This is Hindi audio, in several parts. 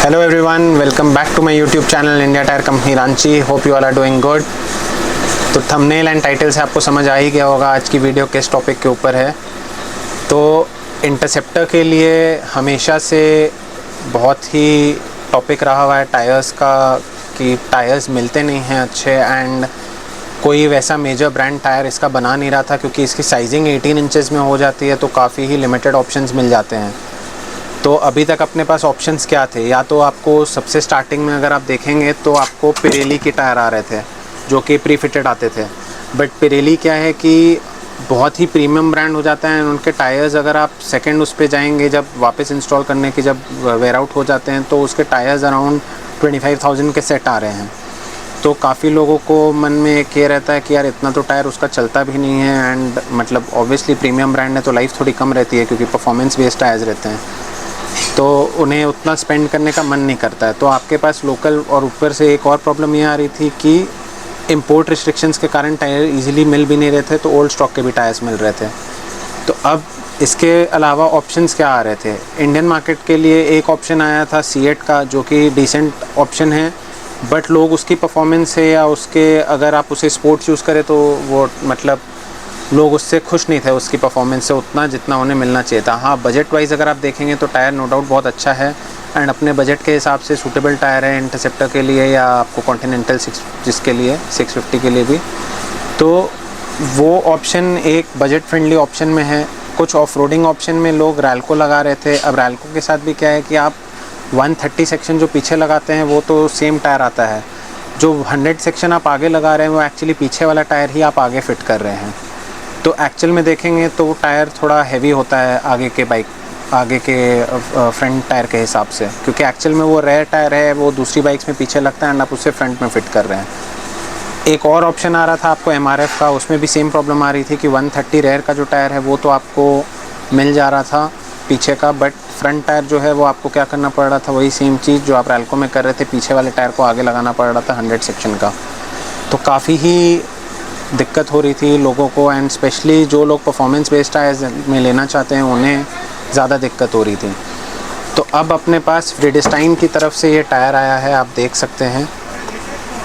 Hello everyone, welcome back to my YouTube channel India Tyre Company Ranchi. Hope you all are doing good. तो थंबनेल एंड टाइटल से आपको समझ आ ही गया होगा आज की वीडियो किस टॉपिक के ऊपर है। तो इंटरसेप्टर के लिए हमेशा से बहुत ही टॉपिक रहा हुआ है टायर्स का कि टायर्स मिलते नहीं हैं अच्छे, एंड कोई वैसा मेजर ब्रांड टायर इसका बना नहीं रहा था क्योंकि इसकी साइजिंग 18 इंचेस में हो जाती है, तो काफ़ी ही लिमिटेड ऑप्शंस मिल जाते हैं। तो अभी तक अपने पास ऑप्शंस क्या थे, या तो आपको सबसे स्टार्टिंग में अगर आप देखेंगे तो आपको पिरेली के टायर आ रहे थे जो कि प्री फिटेड आते थे। बट पिरेली क्या है कि बहुत ही प्रीमियम ब्रांड हो जाता है, उनके टायर्स अगर आप सेकंड उस पर जाएंगे जब वापस इंस्टॉल करने के, जब वेयर आउट हो जाते हैं, तो उसके टायर्स अराउंड 25,000 के सेट आ रहे हैं। तो काफ़ी लोगों को मन में एक ये रहता है कि यार इतना तो टायर उसका चलता भी नहीं है, एंड मतलब ऑब्वियसली प्रीमियम ब्रांड है तो लाइफ थोड़ी कम रहती है क्योंकि परफॉर्मेंस बेस्ड टायर्स रहते हैं, तो उन्हें उतना स्पेंड करने का मन नहीं करता है। तो आपके पास लोकल, और ऊपर से एक और प्रॉब्लम ये आ रही थी कि इंपोर्ट रिस्ट्रिक्शंस के कारण टायर इजीली मिल भी नहीं रहे थे, तो ओल्ड स्टॉक के भी टायर्स मिल रहे थे। तो अब इसके अलावा ऑप्शंस क्या आ रहे थे, इंडियन मार्केट के लिए एक ऑप्शन आया था सीएट का जो कि डिसेंट ऑप्शन है, बट लोग उसकी परफॉर्मेंस से या उसके, अगर आप उसे स्पोर्ट्स यूज़ करें तो वो मतलब लोग उससे खुश नहीं थे, उसकी परफॉर्मेंस से उतना जितना उन्हें मिलना चाहिए था। हाँ, बजट वाइज अगर आप देखेंगे तो टायर नो डाउट बहुत अच्छा है, एंड अपने बजट के हिसाब से सूटेबल टायर है इंटरसेप्टर के लिए या आपको कॉन्टिनेंटल 6 जिसके लिए 650 के लिए भी। तो वो ऑप्शन एक बजट फ्रेंडली ऑप्शन में है। कुछ ऑफ रोडिंग ऑप्शन में लोग रैल्को लगा रहे थे। अब रैल्को के साथ भी क्या है कि आप 130 सेक्शन जो पीछे लगाते हैं वो तो सेम टायर आता है, जो 100 सेक्शन आप आगे लगा रहे हैं वो एक्चुअली पीछे वाला टायर ही आप आगे फिट कर रहे हैं। तो एक्चुअल में देखेंगे तो वो टायर थोड़ा हैवी होता है आगे के फ्रंट टायर के हिसाब से, क्योंकि एक्चुअल में वो रेयर टायर है, वो दूसरी बाइक्स में पीछे लगता है एंड आप उसे फ्रंट में फिट कर रहे हैं। एक और ऑप्शन आ रहा था आपको एमआरएफ का, उसमें भी सेम प्रॉब्लम आ रही थी कि 130 रेयर का जो टायर है वो तो आपको मिल जा रहा था पीछे का, बट फ्रंट टायर जो है वो आपको क्या करना पड़ रहा था, वही सेम चीज़ जो आप रैल्को में कर रहे थे, पीछे वाले टायर को आगे लगाना पड़ रहा था 100 सेक्शन का। तो काफ़ी ही दिक्कत हो रही थी लोगों को, एंड स्पेशली जो लोग परफॉर्मेंस बेस्ड टायर्स में लेना चाहते हैं उन्हें ज़्यादा दिक्कत हो रही थी। तो अब अपने पास व्रिडिस्टाइन की तरफ से ये टायर आया है, आप देख सकते हैं।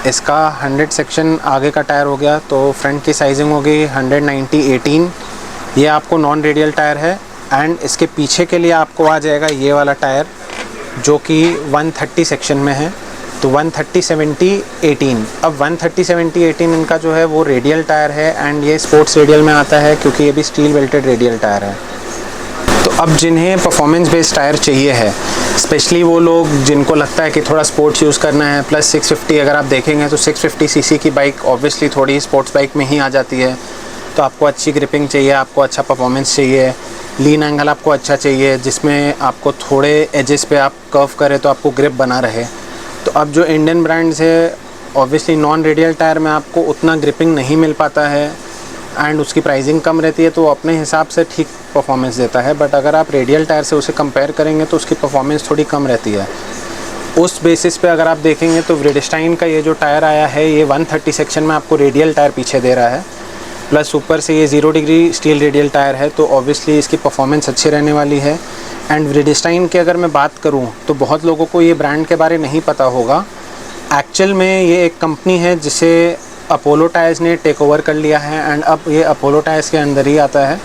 इसका 100 सेक्शन आगे का टायर हो गया, तो फ्रंट की साइजिंग हो गई 190/18। ये आपको नॉन रेडियल टायर है, एंड इसके पीछे के लिए आपको आ जाएगा ये वाला टायर जो कि 130 सेक्शन में है, तो 130/70/18। अब 130/70/18 इनका जो है वो रेडियल टायर है, एंड ये स्पोर्ट्स रेडियल में आता है क्योंकि ये भी स्टील बेल्टेड रेडियल टायर है। तो अब जिन्हें परफॉर्मेंस बेस्ड टायर चाहिए है, स्पेशली वो लोग जिनको लगता है कि थोड़ा स्पोर्ट्स यूज़ करना है, प्लस 650 अगर आप देखेंगे तो 650 सीसी की बाइक ऑब्वियसली थोड़ी स्पोर्ट्स बाइक में ही आ जाती है, तो आपको अच्छी ग्रिपिंग चाहिए, आपको अच्छा परफॉर्मेंस चाहिए, लीन एंगल आपको अच्छा चाहिए जिसमें आपको थोड़े एजेस पे आप कर्व करें तो आपको ग्रिप बना रहे। तो अब जो इंडियन ब्रांड्स है ऑब्वियसली नॉन रेडियल टायर में आपको उतना ग्रिपिंग नहीं मिल पाता है, एंड उसकी प्राइसिंग कम रहती है, तो वो अपने हिसाब से ठीक परफॉर्मेंस देता है। बट अगर आप रेडियल टायर से उसे कंपेयर करेंगे तो उसकी परफॉर्मेंस थोड़ी कम रहती है। उस बेसिस पे अगर आप देखेंगे तो व्रिडिस्टाइन का ये जो टायर आया है ये 130 सेक्शन में आपको रेडियल टायर पीछे दे रहा है, प्लस ऊपर से ये 0 डिग्री स्टील रेडियल टायर है, तो ऑब्वियसली इसकी परफॉर्मेंस अच्छी रहने वाली है। एंड व्रिडिस्टाइन की अगर मैं बात करूं तो बहुत लोगों को ये ब्रांड के बारे नहीं पता होगा। एक्चुअल में ये एक कंपनी है जिसे अपोलो टायर्स ने टेक ओवर कर लिया है, एंड अब ये अपोलो टायर्स के अंदर ही आता है।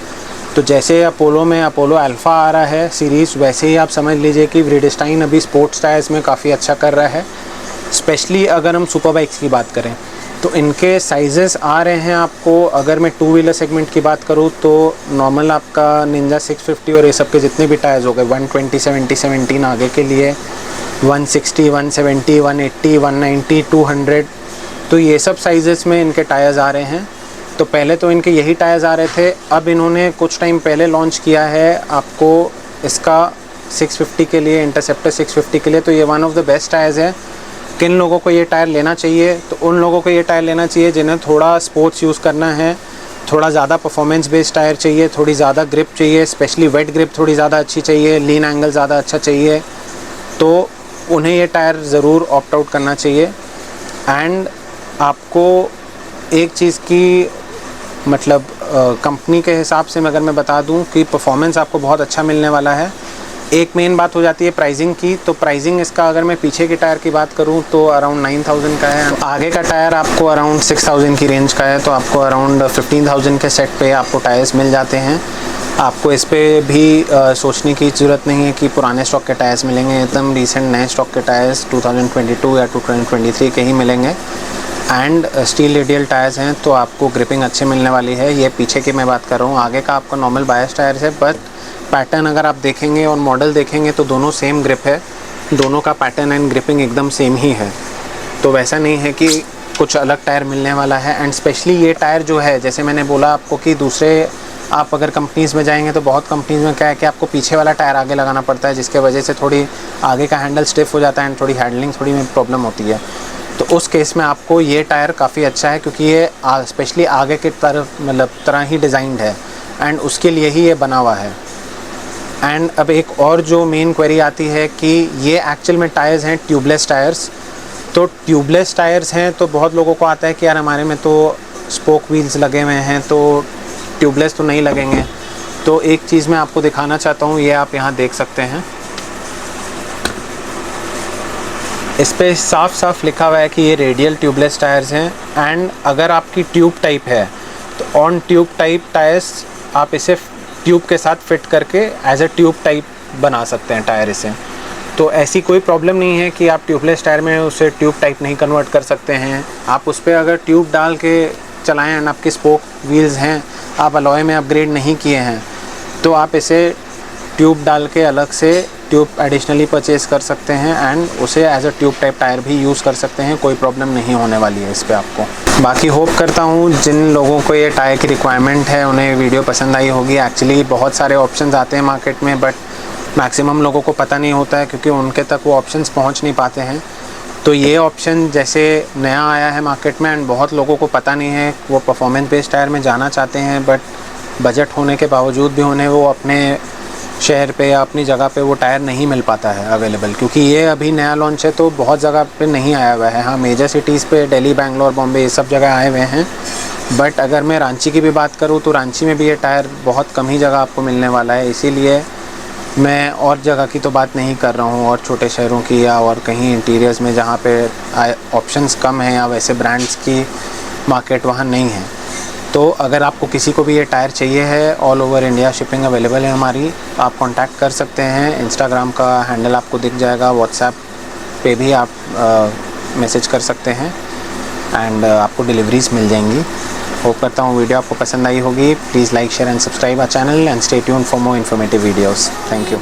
तो जैसे अपोलो में अपोलो अल्फ़ा आ रहा है सीरीज़, वैसे ही आप समझ लीजिए कि व्रिडिस्टाइन अभी स्पोर्ट्स टायर्स में काफ़ी अच्छा कर रहा है। स्पेशली अगर हम सुपर बाइक्स की बात करें तो इनके साइजेस आ रहे हैं आपको, अगर मैं 2 व्हीलर सेगमेंट की बात करूं तो नॉर्मल आपका निंजा 650 और ये सब के जितने भी टायर्स हो गए 120/70/17 आगे के लिए, 160, 170, 180, 190, 200, तो ये सब साइजेस में इनके टायर्स आ रहे हैं। तो पहले तो इनके यही टायर्स आ रहे थे, अब इन्होंने कुछ टाइम पहले लॉन्च किया है आपको इसका 650 के लिए, इंटरसेप्टर 650 के लिए। तो ये one of the best tyres है। किन लोगों को ये टायर लेना चाहिए, तो उन लोगों को ये टायर लेना चाहिए जिन्हें थोड़ा स्पोर्ट्स यूज़ करना है, थोड़ा ज़्यादा परफॉर्मेंस बेस्ड टायर चाहिए, थोड़ी ज़्यादा ग्रिप चाहिए, स्पेशली वेट ग्रिप थोड़ी ज़्यादा अच्छी चाहिए, लीन एंगल ज़्यादा अच्छा चाहिए, तो उन्हें ये टायर ज़रूर ऑप्ट आउट करना चाहिए। एंड आपको एक चीज़ की मतलब कंपनी के हिसाब से अगर मैं बता दूं कि परफॉर्मेंस आपको बहुत अच्छा मिलने वाला है, एक मेन बात हो जाती है प्राइसिंग की। तो प्राइसिंग इसका अगर मैं पीछे के टायर की बात करूं तो अराउंड 9000 का है। आगे का टायर आपको अराउंड 6000 की रेंज का है, तो आपको अराउंड 15000 के सेट पे आपको टायर्स मिल जाते हैं। आपको इस पे भी सोचने की ज़रूरत नहीं है कि पुराने स्टॉक के टायर्स मिलेंगे, एकदम रिसेंट नए स्टॉक के टायर्स 2022 या 2023 के ही मिलेंगे। एंड स्टील रेडियल टायर्स हैं, तो आपको ग्रिपिंग अच्छी मिलने वाली है। ये पीछे की मैं बात कर रहा हूँ, आगे का आपका नॉर्मल बायस टायर्स है, बट पैटर्न अगर आप देखेंगे और मॉडल देखेंगे तो दोनों सेम ग्रिप है, दोनों का पैटर्न एंड ग्रिपिंग एकदम सेम ही है। तो वैसा नहीं है कि कुछ अलग टायर मिलने वाला है। एंड स्पेशली ये टायर जो है, जैसे मैंने बोला आपको कि दूसरे आप अगर कंपनीज़ में जाएंगे तो बहुत कंपनीज़ में क्या है कि आपको पीछे वाला टायर आगे लगाना पड़ता है, जिसके वजह से थोड़ी आगे का हैंडल स्टिफ हो जाता है एंड थोड़ी हैंडलिंग थोड़ी में प्रॉब्लम होती है। तो उस केस में आपको ये टायर काफ़ी अच्छा है, क्योंकि ये स्पेशली आगे की तरफ मतलब तरह ही डिज़ाइंड है एंड उसके लिए ही ये बना हुआ है। एंड अब एक और जो मेन क्वेरी आती है कि ये एक्चुअल में टायर्स हैं ट्यूबलेस टायर्स। तो ट्यूबलेस टायर्स हैं तो बहुत लोगों को आता है कि यार हमारे में तो स्पोक व्हील्स लगे हुए हैं, तो ट्यूबलेस तो नहीं लगेंगे। तो एक चीज़ मैं आपको दिखाना चाहता हूँ, ये आप यहाँ देख सकते हैं, इस पे साफ साफ लिखा हुआ है कि ये रेडियल ट्यूबलेस टायर्स हैं। एंड अगर आपकी ट्यूब टाइप है तो ऑन ट्यूब टाइप टायर्स आप इसे ट्यूब के साथ फिट करके एज अ ट्यूब टाइप बना सकते हैं टायर इसे। तो ऐसी कोई प्रॉब्लम नहीं है कि आप ट्यूबलेस टायर में उसे ट्यूब टाइप नहीं कन्वर्ट कर सकते हैं। आप उस पर अगर ट्यूब डाल के चलाएं एंड आपके स्पोक व्हील्स हैं, आप अलॉय में अपग्रेड नहीं किए हैं, तो आप इसे ट्यूब डाल के अलग से ट्यूब एडिशनली परचेज़ कर सकते हैं एंड उसे as a tube type tyre भी यूज़ कर सकते हैं। कोई प्रॉब्लम नहीं होने वाली है इस पे आपको। बाकी होप करता हूँ जिन लोगों को ये टायर की रिक्वायरमेंट है उन्हें वीडियो पसंद आई होगी। एक्चुअली बहुत सारे ऑप्शंस आते हैं मार्केट में, बट मैक्सिमम लोगों को पता नहीं होता है क्योंकि उनके तक वो ऑप्शंस पहुँच नहीं पाते हैं। तो ये ऑप्शन जैसे नया आया है मार्केट में एंड बहुत लोगों को पता नहीं है, वो परफॉर्मेंस बेस्ड टायर में जाना चाहते हैं, बट बजट होने के बावजूद भी उन्हें वो अपने शहर पे या अपनी जगह पे वो टायर नहीं मिल पाता है अवेलेबल, क्योंकि ये अभी नया लॉन्च है तो बहुत जगह पे नहीं आया हुआ है। हाँ, मेजर सिटीज़ पे दिल्ली, बैंगलोर, बॉम्बे ये सब जगह आए हुए हैं, बट अगर मैं रांची की भी बात करूँ तो रांची में भी ये टायर बहुत कम ही जगह आपको मिलने वाला है। इसीलिए मैं और जगह की तो बात नहीं कर रहा हूँ, और छोटे शहरों की या और कहीं इंटीरियर्स में जहाँ पे ऑप्शंस कम हैं या वैसे ब्रांड्स की मार्केट वहाँ नहीं है। तो अगर आपको किसी को भी ये टायर चाहिए है, all over India shipping available है हमारी, आप कांटेक्ट कर सकते हैं। इंस्टाग्राम का हैंडल आपको दिख जाएगा, व्हाट्सएप पे भी आप मैसेज कर सकते हैं एंड आपको डिलीवरीज मिल जाएंगी। होप करता हूँ वीडियो आपको पसंद आई होगी। Please like, share and subscribe our channel and stay tuned for more informative videos. Thank you.